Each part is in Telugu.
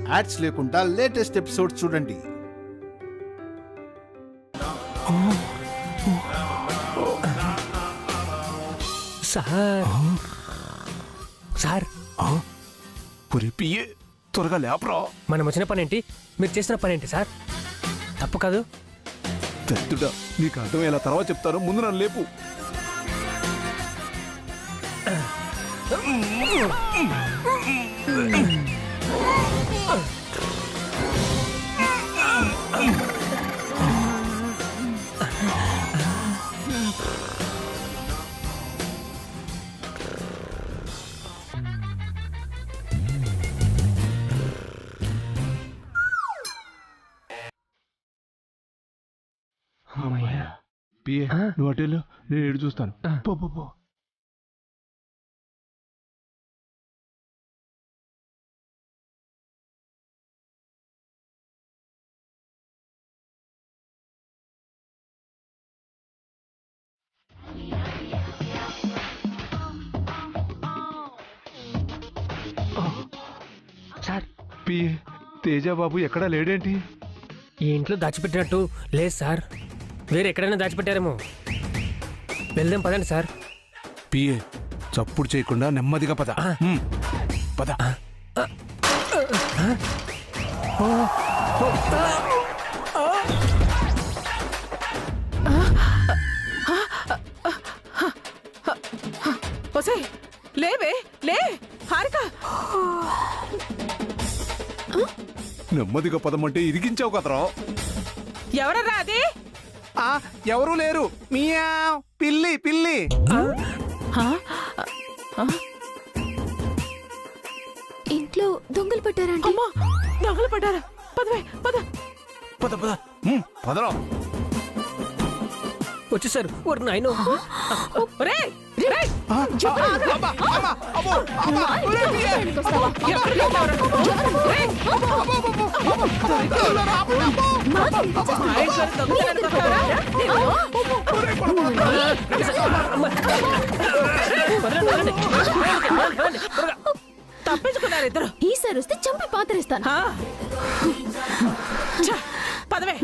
యాడ్స్ లేకుండా లేటెస్ట్ ఎపిసోడ్ చూడండి. సార్ త్వరగా లేపరా. మనం వచ్చిన పనేంటి, మీరు చేసిన పనేంటి సార్? తప్పు కాదు. పెద్దుడా, నీకు అర్థమయ్యేలా తర్వాత చెప్తాను, ముందు నన్ను లేపు. పిఏ, నువ్వు అటేలో, నేను ఎడు చూస్తాను. పో పో పో. సార్, పిఏ, తేజాబాబు ఎక్కడా లేడేంటి? ఈ ఇంట్లో దాచిపెట్టినట్టు లేదు సార్. వేరే ఎక్కడైనా దాచిపెట్టారేమో. వెళ్దాం పదండి సార్. పిఏ, చప్పుడు చేయకుండా నెమ్మదిగా పద. పద. లేవే, లే హారిక. నెమ్మదిగా పదమంటే ఇరిగించావు కదరా. ఎవరరా అది? ఎవరూ లేరు. మియావ్, పిల్లి పిల్లి. ఇంట్లో దొంగలు పట్టారంటే. దొంగలు పట్టారా? పదవే పద పద పద. పదరా. వచ్చేసారు. ఓరి నాయనో. తప్పించుకున్నారు ఇద్దరు. ఈసారి వస్తే చంపి పాతరేస్తాను. పదవే.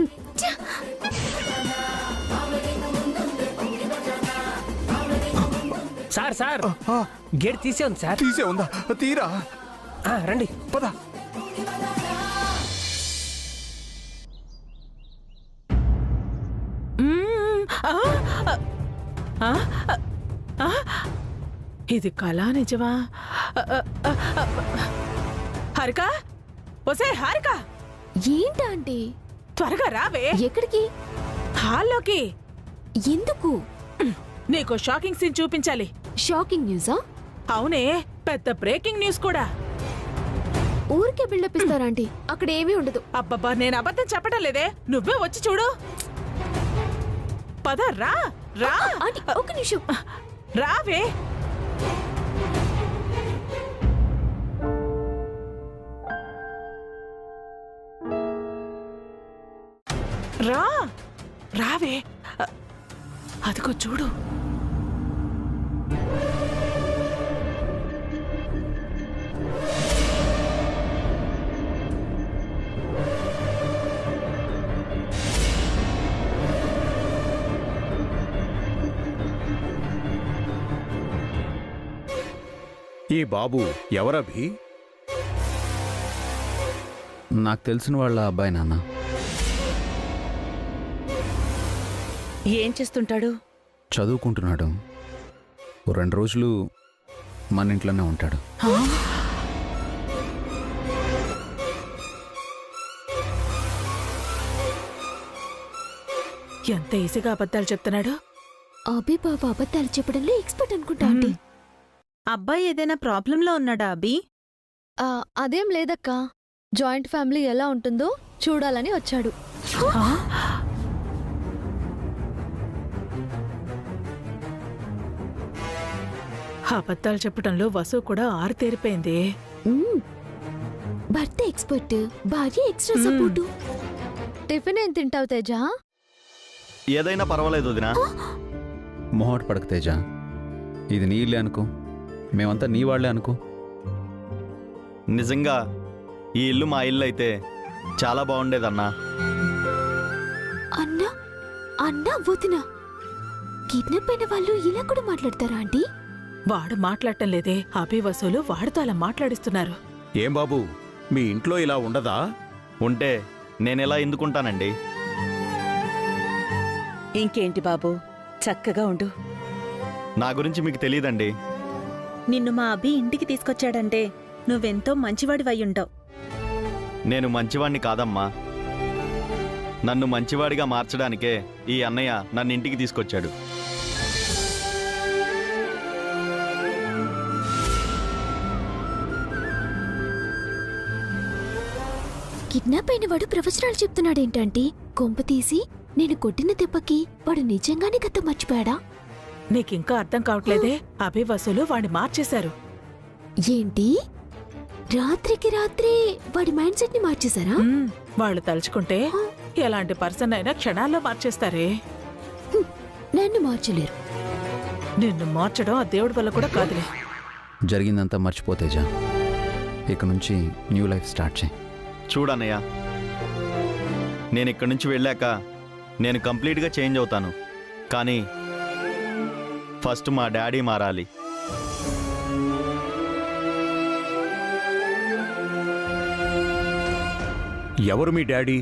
సార్ సార్, గేట్ తీసే ఉంది సార్. తీసే ఉందా? తీరా. రండి పద. ఇది కళా నిజమా? హారిక, ఒసే హారిక. ఏంటంటే? త్వరగా రావే. ఎక్కడికి? హాల్లోకి. ఎందుకు? నీకు షాకింగ్ సీన్ చూపించాలి. షాకింగ్ న్యూసా? అవునే, పెద్ద బ్రేకింగ్ న్యూస్ కూడా. ఊరికే బిల్డప్ ఇస్తారంటీ, అక్కడ ఏమీ ఉండదు. అబ్బబ్బా, నేను అబద్ధం చెప్పడం లేదే, నువ్వే వచ్చి చూడు. పద రా రా. ఒక నిమిషం రావే. రా రావే. అదిగో చూడు. ఈ బాబు ఎవరభి? నాకు తెలిసిన వాళ్ళ అబ్బాయి నాన్న. ఏం చేస్తుంటాడు? చదువుకుంటున్నాడు. 2 రోజులు మన ఇంట్లోనే ఉంటాడు. ఎంత ఈజీగా అబద్ధాలు చెప్తున్నాడు. అభి బాబా అబద్ధాలు చెప్పడంలో ఎక్స్పర్ట్ అనుకుంటా ఆంటీ. అబ్బాయి ఏదైనా ప్రాబ్లంలో ఉన్నాడా అభి? అదేం లేదక్కా, జాయింట్ ఫ్యామిలీ ఎలా ఉంటుందో చూడాలని వచ్చాడు. అబద్ధాలు చెప్పడంలో వసు కూడా ఆరితేరిపోయింది. భర్త ఎక్స్పర్ట్, భార్య ఎక్స్ట్రా సపోర్టు. టిఫిన్ ఏం తింటావు తేజ? ఏదైనా పర్వాలేదు వదినా. మొహమాట పడక తేజ, ఇది నీ ఇల్లే అనుకో, మేమంతా నీ వాళ్లే అనుకో. నిజంగా ఈ ఇల్లు మా ఇల్లు అయితే చాలా బాగుండేదన్నా. అన్నా అన్నా వదినా కిడ్నాప్ అయిన వాళ్ళు ఇలా కూడా మాట్లాడతారా ఆంటీ? వాడు మాట్లాడటం లేదే, అభి వసూలు వాడితో అలా మాట్లాడిస్తున్నారు. ఏం బాబు, మీ ఇంట్లో ఇలా ఉండదా? ఉంటే నేనెలా ఎందుకుంటానండి? ఇంకేంటి బాబు, చక్కగా ఉండు. నా గురించి మీకు తెలియదండి. నిన్ను మా అభి ఇంటికి తీసుకొచ్చాడంటే నువ్వెంతో మంచివాడివయ్యుంటావు. నేను మంచివాణ్ణి కాదమ్మా. నన్ను మంచివాడిగా మార్చడానికే ఈ అన్నయ్య నన్ను ఇంటికి తీసుకొచ్చాడు. కిడ్నాప్ అయిన వాడు ప్రవచనాలు చెప్తున్నాడేంటంటే, కొంప తీసి నేను కొట్టిన దెబ్బకి వాడు నిజంగానే గత మర్చిపోయాడా? నీకింకా అర్థం కావట్లేదే, అభి వసూలు వాడిని మార్చేశారు. ఏంటి, రాత్రికి రాత్రే వాడి మైండ్ సెట్ ని మార్చేశారా? వాళ్ళు తలుచుకుంటే ఎలాంటి పర్సన్ అయినా క్షణాల్లో మార్చేస్తారే. నన్ను మార్చలేరు. నిన్ను మార్చడం ఆ దేవుడి వల్ల కూడా కాదులే. జరిగిందంతా మర్చిపో తేజ. ఇక నుంచి న్యూ లైఫ్ స్టార్ట్ చేయి. చూడన్నయ్య, నేను ఇక్కడి నుంచి వెళ్ళాక నేను కంప్లీట్గా చేంజ్ అవుతాను. కానీ ఫస్ట్ మా డాడీ మారాలి. ఎవరు మీ డాడీ?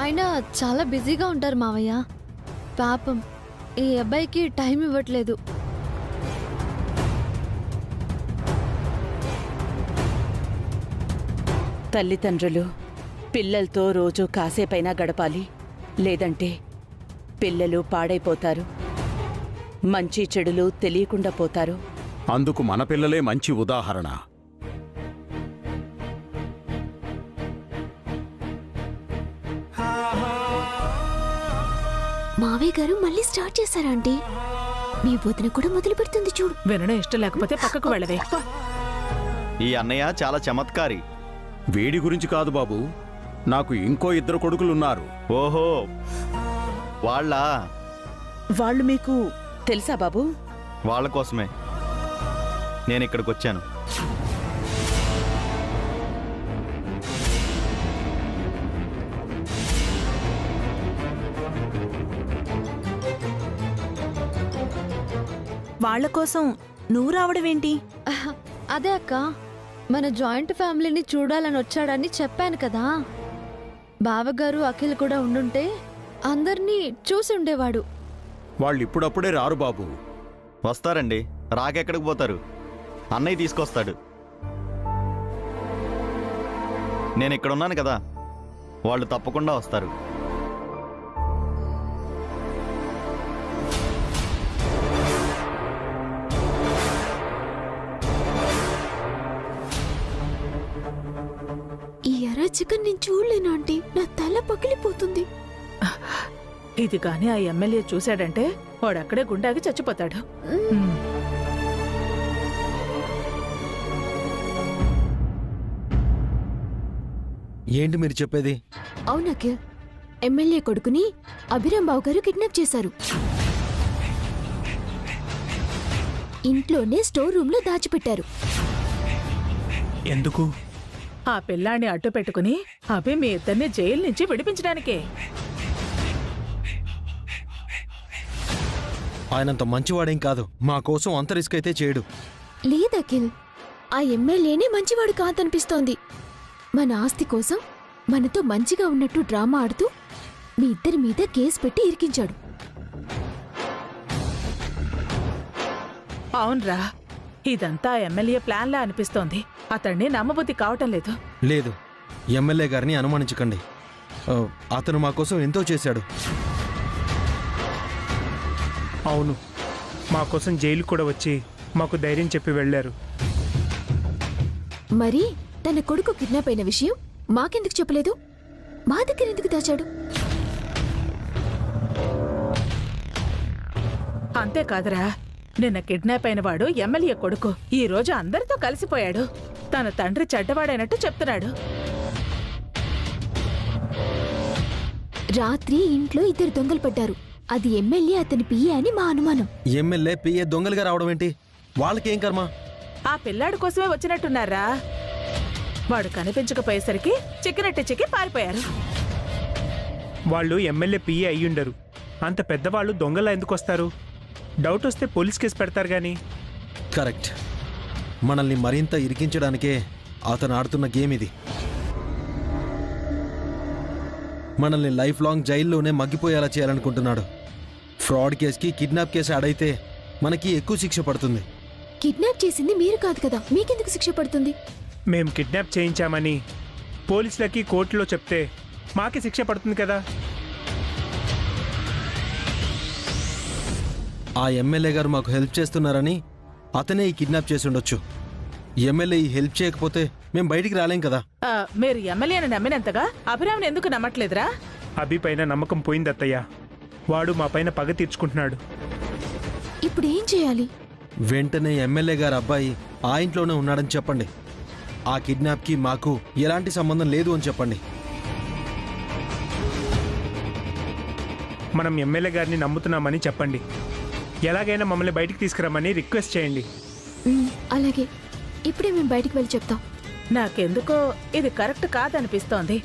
ఆయన చాలా బిజీగా ఉంటారు మావయ్య. పాపం ఈ అబ్బాయికి టైం ఇవ్వట్లేదు. తల్లిదండ్రులు పిల్లలతో రోజు కాసేపైనా గడపాలి, లేదంటే పిల్లలు పాడైపోతారు, మంచి చెడులు తెలియకుండా పోతారు. అందుకు మన పిల్లలే మంచి ఉదాహరణ. మావయ్య గారు మళ్ళీ స్టార్ట్ చేశారా ఆంటీ? మీ వదిన కూడా మొదలు పెడుతుంది చూడు. వినడం ఇష్టం లేకపోతే పక్కకు వెళ్ళవే. ఈ అన్నయ్య చాలా చమత్కారి. వేడి గురించి కాదు బాబు, నాకు ఇంకో 2 కొడుకులున్నారు. ఓహో, వాళ్ళు మీకు తెలుసా బాబు? వాళ్ళ కోసమే నేను ఇక్కడికి వచ్చాను. వాళ్ల కోసం నువ్వు రావడమేంటి? అదే అక్క, మన జాయింట్ ఫ్యామిలీని చూడాలని వచ్చాడని చెప్పాను కదా. బావగారు అఖిల్ కూడా ఉండుంటే అందర్నీ చూసి ఉండేవాడు. వాళ్ళు ఇప్పుడప్పుడే రారు బాబు. వస్తారండి, రాకెక్కడికి పోతారు? అన్నయ్య తీసుకొస్తాడు. నేను ఇక్కడ ఉన్నాను కదా, వాళ్ళు తప్పకుండా వస్తారు. ఈ అరాచకం నేను చూడలేను ఆంటీ, నా తల పగిలిపోతుంది. ఇది గాని ఆ ఎమ్మెల్యే చూశాడంటే వాడక్కడే గుండాగి చచ్చిపోతాడు. ఏంటి మీరు చెప్పేది? అవునఖిల్, ఎమ్మెల్యే కొడుకుని అభిరామ్ బాబు గారు కిడ్నాప్ చేశారు. ఇంట్లోనే స్టోర్ రూమ్ లో దాచిపెట్టారు. ఎందుకు? ఆ పిల్లాన్ని అడ్డు పెట్టుకుని అభి మీ ఇద్దరిని జైలు నుంచి విడిపించడానికే. ఆయనంత మంచివాడేం కాదు, మా కోసం అంత రిస్క్ అయితే చేయడు. లేదఖిల్, ఆ ఎమ్మెల్యేనే మంచివాడు కాదనిపిస్తోంది. మన ఆస్తి కోసం మనతో మంచిగా ఉన్నట్టు డ్రామా ఆడుతూ మీ ఇద్దరి మీద కేసు పెట్టి ఇరికించాడు. అవునరా, ఇదంతా ఎమ్మెల్యే ప్లాన్లా అనిపిస్తోంది. అతన్ని నమ్మబుద్ధి కావటం లేదు. లేదు, ఎమ్మెల్యే గారిని అనుమానించకండి. అతను మా కోసం ఎంతో చేశాడు. అవును, మా కోసం జైలు కూడా వచ్చి మాకు ధైర్యం చెప్పి వెళ్లారు. మరి తన కొడుకు కిడ్నాప్ అయిన విషయం మాకెందుకు చెప్పలేదు? మా దగ్గర ఎందుకు దాచాడు? అంతేకాదురా, నిన్న కిడ్నాప్ అయిన వాడు ఎమ్మెల్యే కొడుకు. ఈ రోజు అందరితో కలిసిపోయాడు. తన తండ్రి చెడ్డవాడైనట్టు చెప్తున్నాడు. రాత్రి ఇంట్లో 2 దొంగలు పడ్డారు. అది ఎమ్మెల్యే అతని పిఏ అని మా అనుమానం. ఎమ్మెల్యే పిఏ దొంగలుగా రావడం ఏంటి? వాళ్ళకేం కర్మ? ఆ పిల్లాడి కోసమే వచ్చినట్టున్నారా? వాడు కనిపించకపోయేసరికి చిక్కి పారిపోయారు. వాళ్ళు ఎమ్మెల్యే పిఏ అయ్యుండరు. అంత పెద్దవాళ్ళు దొంగలా ఎందుకు వస్తారు? డౌట్ వస్తే పోలీస్ కేసు పెడతారు గాని. కరెక్ట్. మనల్ని మరింత ఇరికించడానికే అతను ఆడుతున్న గేమ్ ఇది. మనల్ని లైఫ్ లాంగ్ జైల్లోనే మగ్గిపోయేలా చేయాలనుకుంటున్నాడు. ఫ్రాడ్ కేసుకి కిడ్నాప్ కేసు ఆడైతే మనకి ఎక్కువ శిక్ష పడుతుంది. కిడ్నాప్ చేసింది మీరు కాదు కదా, మీకెందుకు శిక్ష పడుతుంది? మేం కిడ్నాప్ చేయించామని పోలీసులకి కోర్టులో చెప్తే మాకే శిక్ష పడుతుంది కదా. ఆ ఎమ్మెల్యే గారు మాకు హెల్ప్ చేస్తున్నారని అతనే ఈ కిడ్నాప్ చేసి ఉండొచ్చు. ఎమ్మెల్యే ఈ హెల్ప్ చేయకపోతే మేము బయటికి రాలేం కదా. మీరు ఎమ్మెల్యేని నమ్మినంతగా అభిరామ్ని ఎందుకు నమ్మట్లేదురా? అభి పైన నమ్మకం పోయింది అత్తయ్య. వాడు మా పైన పగ తీర్చుకుంటున్నాడు. ఇప్పుడు ఏం చేయాలి? వెంటనే ఎమ్మెల్యే గారు అబ్బాయి ఆ ఇంట్లోనే ఉన్నాడని చెప్పండి. ఆ కిడ్నాప్కి మాకు ఎలాంటి సంబంధం లేదు అని చెప్పండి. మనం ఎమ్మెల్యే గారిని నమ్ముతున్నామని చెప్పండి. ఎలాగైనా మమ్మల్ని బయటికి తీసుకురమ్మని రిక్వెస్ట్ చేయండి. అలాగే, ఇప్పుడే మేము బయటికి వెళ్ళి చెప్తాం. నాకెందుకో ఇది కరెక్ట్ కాదనిపిస్తోంది.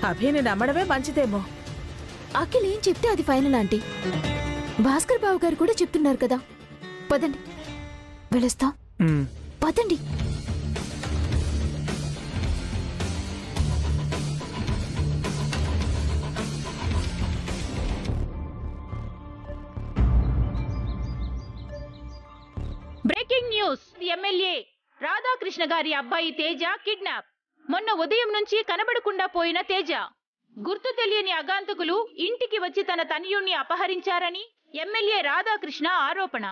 అభిని నమ్మడమే మంచిదేమో. అఖిల్ ఏం చెప్తే అది ఫైనల్ ఆంటీ. భాస్కర్ బాబు గారు కూడా చెప్తున్నారు కదా. పదండి, వెళ్ళొస్తాం. పదండి. Breaking news. ఎమ్మెల్యే రాధాకృష్ణ గారి అబ్బాయి తేజ కిడ్నాప్. మొన్న ఉదయం నుంచి కనబడకుండా పోయిన తేజ గుర్తు తెలియని అగాంతకులు ఇంటికి వచ్చి తన తనయుణ్ణి అపహరించారని ఎమ్మెల్యే రాధాకృష్ణ ఆరోపణ.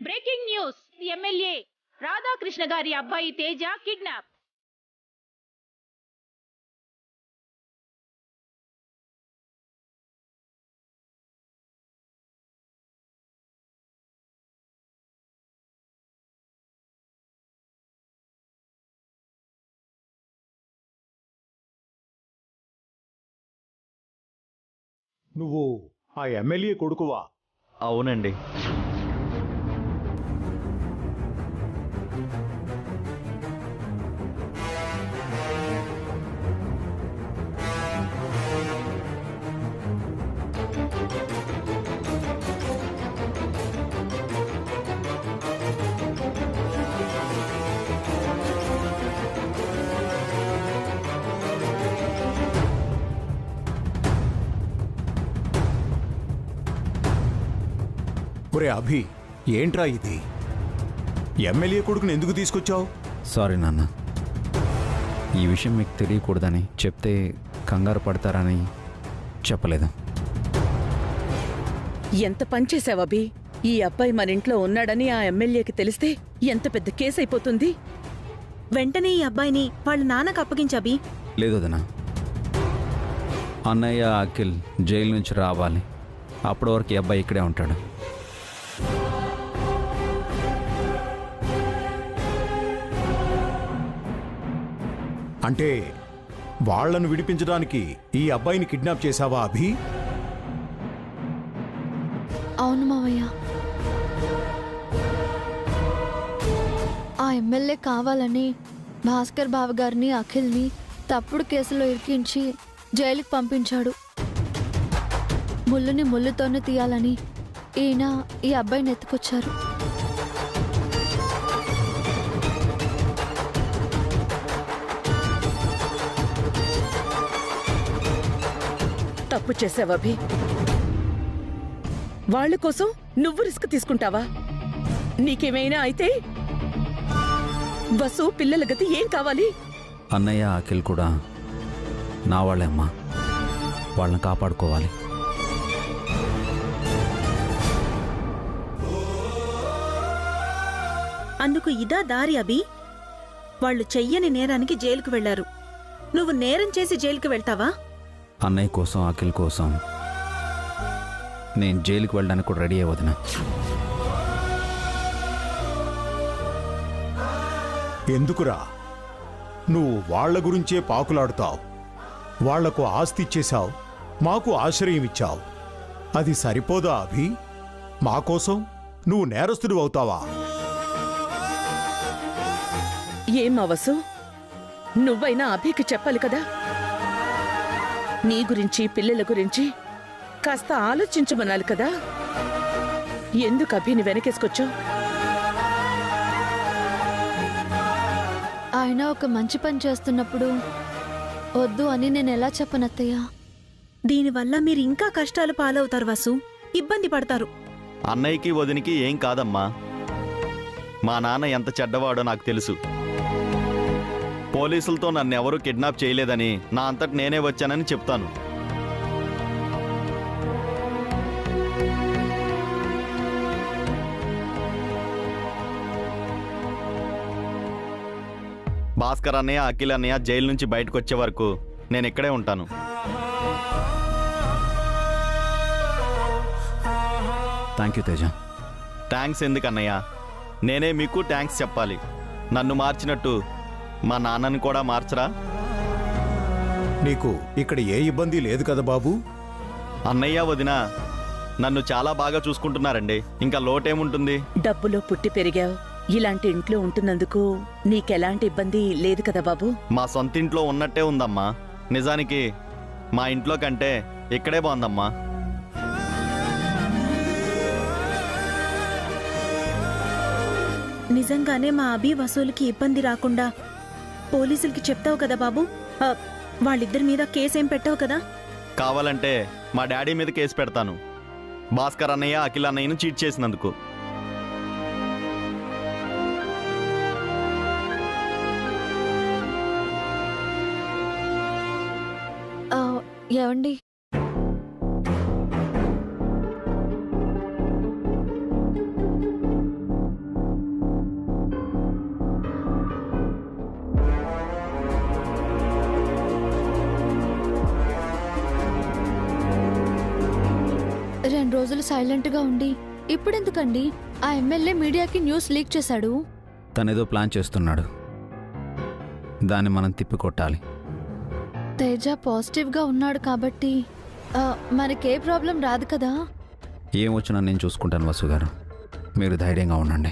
Breaking news. ఎమ్మెల్యే రాధాకృష్ణ గారి అబ్బాయి తేజ కిడ్నాప్. నువ్వు ఆ ఎమ్మెల్యే కొడుకువా? అవునండి. ఒరే అభి, ఏంట్రా ఇది? ఎమ్మెల్యే కొడుకుని ఎందుకు తీసుకొచ్చావు? సారీ నాన్న, ఈ విషయం మీకు తెలియకూడదని, చెప్తే కంగారు పడతారని చెప్పలేదు. ఎంత పనిచేసావు అభి. ఈ అబ్బాయి మన ఇంట్లో ఉన్నాడని ఆ ఎమ్మెల్యేకి తెలిస్తే ఎంత పెద్ద కేసు అయిపోతుంది. వెంటనే ఈ అబ్బాయిని వాళ్ళ నాన్నకు అప్పగించాబి. లేదు వదినా, అన్నయ్య అఖిల్ జైలు నుంచి రావాలి. అప్పటి వరకు ఈ అబ్బాయి ఇక్కడే ఉంటాడు. అంటే వాళ్లను విడిపించడానికి ఈ అబ్బాయిని కిడ్నాప్ చేశావా అభి? అవును మావయ్య. ఆ ఎమ్మెల్యే కావాలని భాస్కర్ బావ గారిని అఖిల్ని తప్పుడు కేసులో ఇరికించి జైలుకి పంపించాడు. ముళ్ళుని ముళ్ళుతోనే తీయాలని ఈయన ఈ అబ్బాయిని ఎత్తుకొచ్చారు. తప్పు చేసావభి. వాళ్ళ కోసం నువ్వు రిస్క్ తీసుకుంటావా? నీకేమైనా అయితే వసు పిల్లల గతి ఏం కావాలి? అన్నయ్య అఖిల్ కూడా నా వాళ్ళే అమ్మా, వాళ్ళని కాపాడుకోవాలి. అందుకు ఇదా దారి అభి. వాళ్ళు చెయ్యని నేరానికి జైలుకు వెళ్లారు. నువ్వు నేరం చేసి జైలుకి వెళ్తావా? అన్నయ్య కోసం అఖిల్ కోసం నేను జైలుకి వెళ్ళడానికి కూడా రెడీ అయ్యే వదిన. ఎందుకురా నువ్వు వాళ్ల గురించే పాకులాడుతావు? వాళ్లకు ఆస్తి ఇచ్చేశావు, మాకు ఆశ్రయం ఇచ్చావు. అది సరిపోదా అభి? మాకోసం నువ్వు నేరస్తుడు అవుతావా? ఏం అవసు, నువ్వైనా అభికి చెప్పాలి కదా. నీ గురించి పిల్లల గురించి కాస్త ఆలోచించమనాలి కదా. ఎందుకు అభిని వెనకేసుకొచ్చావు? ఆయన ఒక మంచి పని చేస్తున్నప్పుడు వద్దు అని నేను ఎలా చెప్పనత్తయ్య? దీనివల్ల మీరు ఇంకా కష్టాలు పాలవుతారు వాసు, ఇబ్బంది పడతారు. అన్నయ్యకి వదినికి ఏం కాదమ్మా. మా నాన్న ఎంత చెడ్డవాడో నాకు తెలుసు. పోలీసులతో నన్నెవరూ కిడ్నాప్ చేయలేదని నా అంతటి నేనే వచ్చానని చెప్తాను. భాస్కర్ అన్నయ్య, అఖిల్ అన్నయ్య జైలు నుంచి బయటకు వచ్చే వరకు నేను ఇక్కడే ఉంటాను. Thank you Teja. థ్యాంక్స్ ఎందుకన్నయ్య? నేనే మీకు థ్యాంక్స్ చెప్పాలి. నన్ను మార్చినట్టు మా నాన్నని కూడా మార్చరా? నీకు ఇక్కడ ఏ ఇబ్బంది లేదు కదా బాబు? అన్నయ్య వదిన నన్ను చాలా బాగా చూసుకుంటున్నారండి. ఇంకా లోటేముంటుంది? డబ్బులో పుట్టి పెరిగావు, ఇలాంటి ఇంట్లో ఉంటున్నందుకు నీకెలాంటి ఇబ్బంది లేదు కదా బాబు? మా సొంత ఇంట్లో ఉన్నట్టే ఉందమ్మా. నిజానికి మా ఇంట్లో కంటే ఇక్కడే బాగుందమ్మా. నిజంగానే మా అభి వసూలుకి ఇబ్బంది రాకుండా పోలీసులకి చెప్తావు కదా బాబు? వాళ్ళిద్దరి మీద కేసేం పెట్టావు కదా? కావాలంటే మా డాడీ మీద కేసు పెడతాను, భాస్కర్ అన్నయ్య అఖిల్ అన్నయ్యను చీట్ చేసినందుకు. ఏవండి, రెండు రోజులు సైలెంట్గా ఉండి ఇప్పుడెందుకండి? ఆ ఎమ్మెల్యే మీడియాకి న్యూస్ లీక్ చేశాడు. తనేదో ప్లాన్ చేస్తున్నాడు, దాన్ని మనం తిప్పికొట్టాలి. తేజ పాజిటివ్గా ఉన్నాడు కాబట్టి మనకే ప్రాబ్లం రాదు కదా. ఏమొచ్చినా నేను చూసుకుంటాను వసు గారు, మీరు ధైర్యంగా ఉండండి.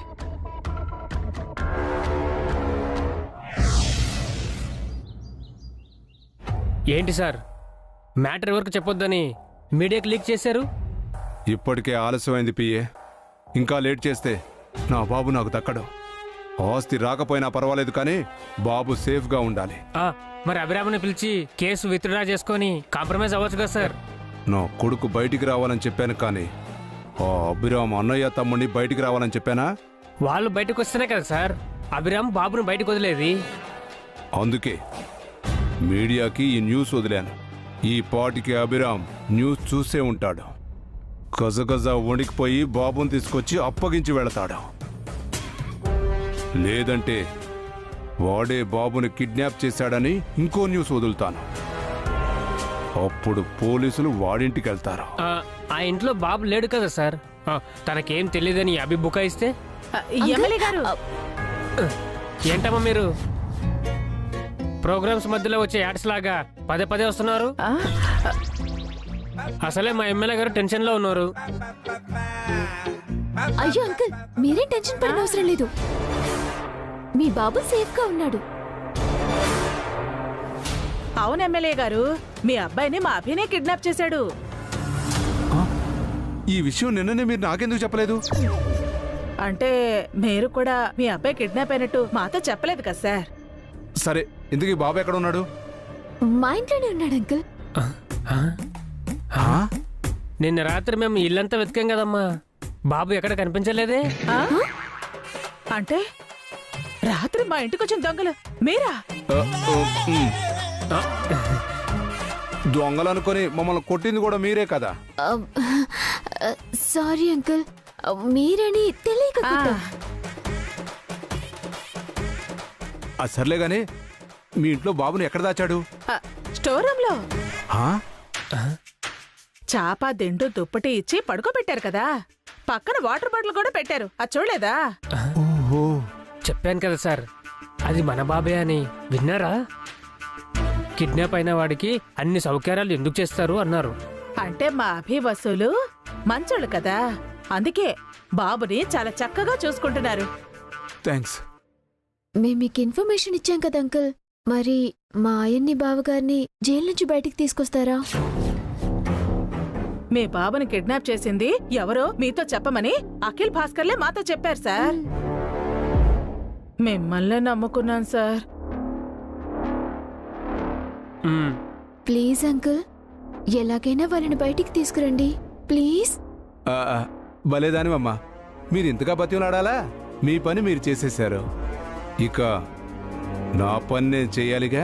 ఏంటి సార్, మ్యాటర్ ఎవరికి చెప్పొద్దని మీడియాకి లీక్ చేశారు? ఇప్పటికే ఆలస్యమైంది పిఏ. ఇంకా లేట్ చేస్తే నా బాబు నాకు దక్కడు. ఆస్తి రాకపోయినా పర్వాలేదు, కానీ బాబు సేఫ్గా ఉండాలి. మరి అభిరామ్ని పిలిచి కేసు విత్డ్రా చేసుకొని కాంప్రమైజ్ అవ్వచ్చు కదా సార్? నా కొడుకు బయటికి రావాలని చెప్పాను, కానీ ఆ అభిరామ్ అన్నయ్య తమ్ముడిని బయటికి రావాలని చెప్పానా? వాళ్ళు బయటకు వస్తేనే కదా సార్ అభిరామ్ బాబుని బయటకు వదిలేది. అందుకే మీడియాకి ఈ న్యూస్ వదిలాను. ఈ పాటికి అభిరామ్ న్యూస్ చూసే ఉంటాడు. గజగజ వణికిపోయి బాబుని తీసుకొచ్చి అప్పగించి వెళతాడు. లేదంటే వాడే బాబుని కిడ్నాప్ చేశాడని ఇంకో న్యూస్ వదులుతాను. అప్పుడు పోలీసులు వాడింటికి వెళ్తారు. ఆ ఇంట్లో బాబు లేడు కదా సార్, తనకేం తెలియదని అభి బుకాయిస్తే? ఏంటమ్మా మీరు ప్రోగ్రామ్స్ మధ్యలో వచ్చే యాడ్స్ లాగా పదే పదే వస్తున్నారు? అసలే మా ఎమ్మెల్యే గారు టెన్షన్ లో ఉన్నారు. అయ్యో అంకుల్, మీరేం టెన్షన్ పడిన అవసరం లేదు. మీ బాబు సేఫ్ గా ఉన్నాడు. అవును ఎమ్మెల్యే గారు, మీ అబ్బాయిని మా అభినే కిడ్నాప్ చేశాడు. ఈ విషయం నిన్ననే మీరు నాకెందుకు చెప్పలేదు? అంటే మీరు కూడా మీ అబ్బాయి కిడ్నాప్ అయినట్టు మాతో చెప్పలేదు కదా సార్. సరే, ఇందుకీ బాబు ఎక్కడ ఉన్నాడు? మా ఇంట్లోనే ఉన్నాడు అంకుల్. నిన్న రాత్రి మేము ఇల్లంతా వెతికాం కదమ్మా, బాబు ఎక్కడ కనిపించలేదే. అంటే రాత్రి మా ఇంటికి వచ్చిన దొంగలు మీరా? దొంగలు అనుకుని మమ్మల్ని కొట్టింది కూడా మీరే కదా? సారీ అంకుల్, మీరని తెలియక. సర్లే గాని మీ ఇంట్లో బాబుని ఎక్కడ దాచాడు? స్టోర్ రూమ్ లో ఆ? చాప దిండు దుప్పటి ఇచ్చి పడుకోబెట్టారు కదా, పక్కన వాటర్ బాటిల్ కూడా పెట్టారు, అది చూడలేదా? ఓహో, చెప్పాను కదా సార్, అది మన బాబే అని. విన్నారా? కిడ్నాప్ అయిన వాడికి అన్ని సౌకర్యాలు ఎందుకు చేస్తారు అన్నారు. అంటే మా అభి వసూలు మంచోళ్ళు కదా, అందుకే బాబుని చాలా చక్కగా చూసుకుంటున్నారు. థ్యాంక్స్. మేము మీకు ఇన్ఫర్మేషన్ ఇచ్చాం కదా అంకుల్, మరి మా ఆయన్ని బావగారిని జైలు నుంచి బయటికి తీసుకొస్తారా? మీ బాబుని కిడ్నాప్ చేసింది ఎవరో మీతో చెప్పమని అఖిల్ భాస్కర్లే మాతో చెప్పారు సార్. మిమ్మల్నే నమ్ముకున్నాను సార్. ప్లీజ్ అంకుల్, ఎలాగైనా వాళ్ళని బయటికి తీసుకురండి ప్లీజ్. భలేదానివమ్మా, మీరు ఇంతగా బతిమలాడాలా? మీ పని మీరు చేసేశారు, ఇక నా పని నేను చెయ్యాలిగా.